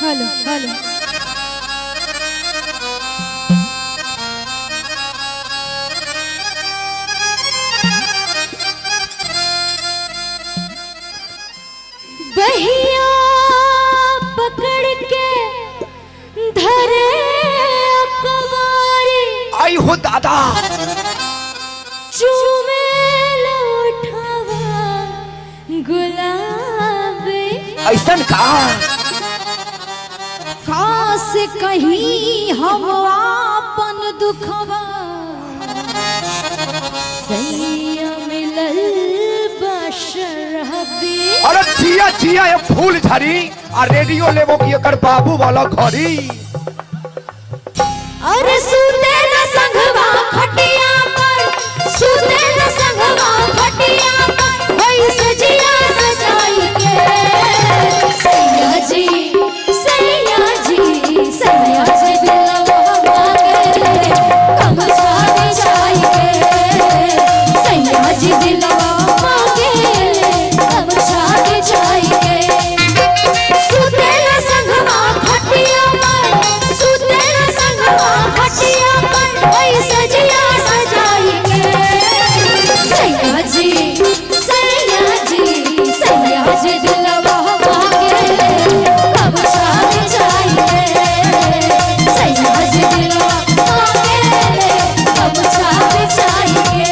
Hello hello बहिया पकड़ के धरे अकवारी आई हो दादा चूमे उठावा गुलाबी ऐसन का काश कहीं हम आपन दुखवा सैया मिलल बशरहबी। अरे जिया जिया ये फूल झरी आ रेडियो लेबो की एकर बाबू वाला घरी। अरे सूते न संगवा खटिया पर सूते न संगवा खटिया पर वही सजिया सजाई के सैया जी सैया जी सैया जी दिलवा मांगे कम छावे जाई के सैया जी दिलवा मांगे कम छावे जाई के सूते न संगवा खटिया पर सूते न संगवा खटिया पर वही सजिया सजाई के सैया जी सैया जी सैया जी दिलवा मांगे कब छावे जाई के सैया जी दिलवा मांगे कब छावे जाई के।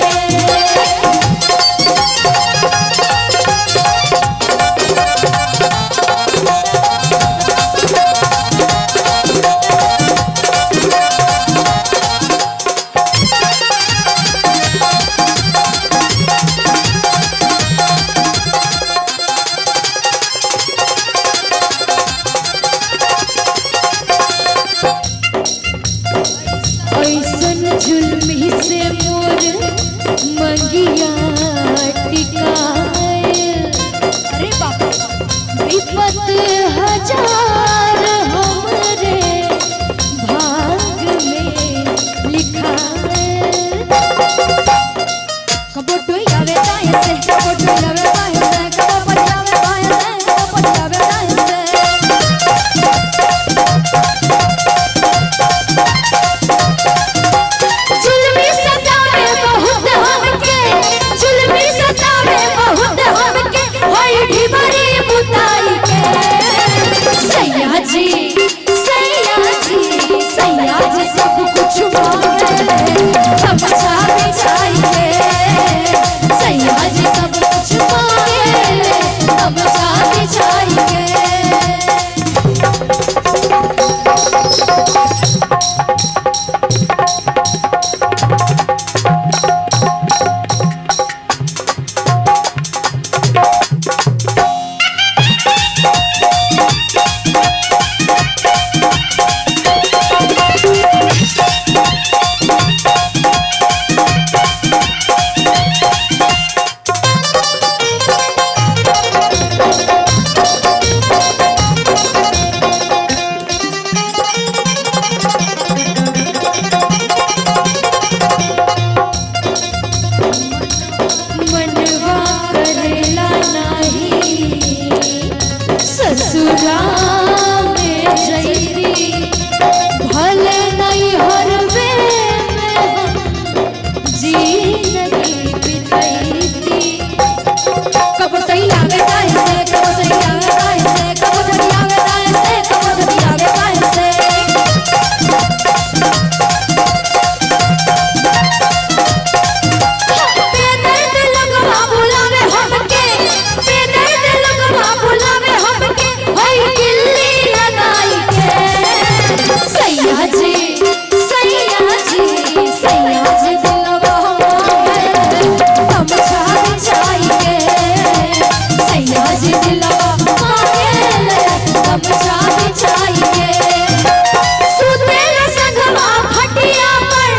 ऐसन जुल्मी से मोर मंगिया टिकाए अरे बाप विपत हजार हमरे भाग में लिखाए कबो टोयावे ताए से कबो टोयावे ताए से कबो पटियावे ताए से कबो पटियावे ताए से जुल्मी सतावे बहुत हमके जुल्मी सतावे बहुत हमके होई ढिबरी बुताई के सैया जी सैया जी सैया जी सब कुछ मांगे सब छावे जाई के सैया जी सब कुछ मांगे सब छावे जाई के। मनवा करेला नाही ससुरा में जैती भले नहीं हरवे में हम जिंदगी बिताईती कब सही आवे ताए से कब सही आवे ताए से कब धरी आवे ताए से कब धरी आवे ताए से बेदर्द लगवा बुलावे हमके बेदर्द लगवा बुलावे हमके होई गिल्ली लगाई के सैया जी सैया जी सैया जी दिलवा मांगे कब छावे जाई के सैया जी दिलवा मांगे कब छावे जाई के सूते न संगवा खटिया पर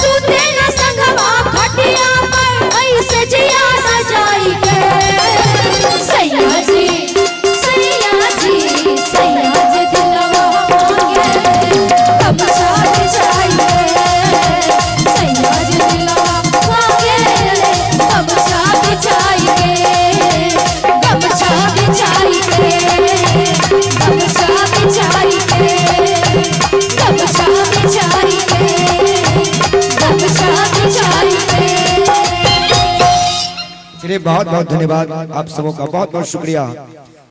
सूते न संगवा खटिया पर ऐसे जिया सजाई के सैया जी सैया जी सैया जी दिलवा मांगे कब छावे जाई के सैया जी दिलवा मांगे कब छावे जाई के कब छावे जाई के कब छावे जाई चलिए बहुत बहुत धन्यवाद आप सबों का, बहुत बहुत शुक्रिया।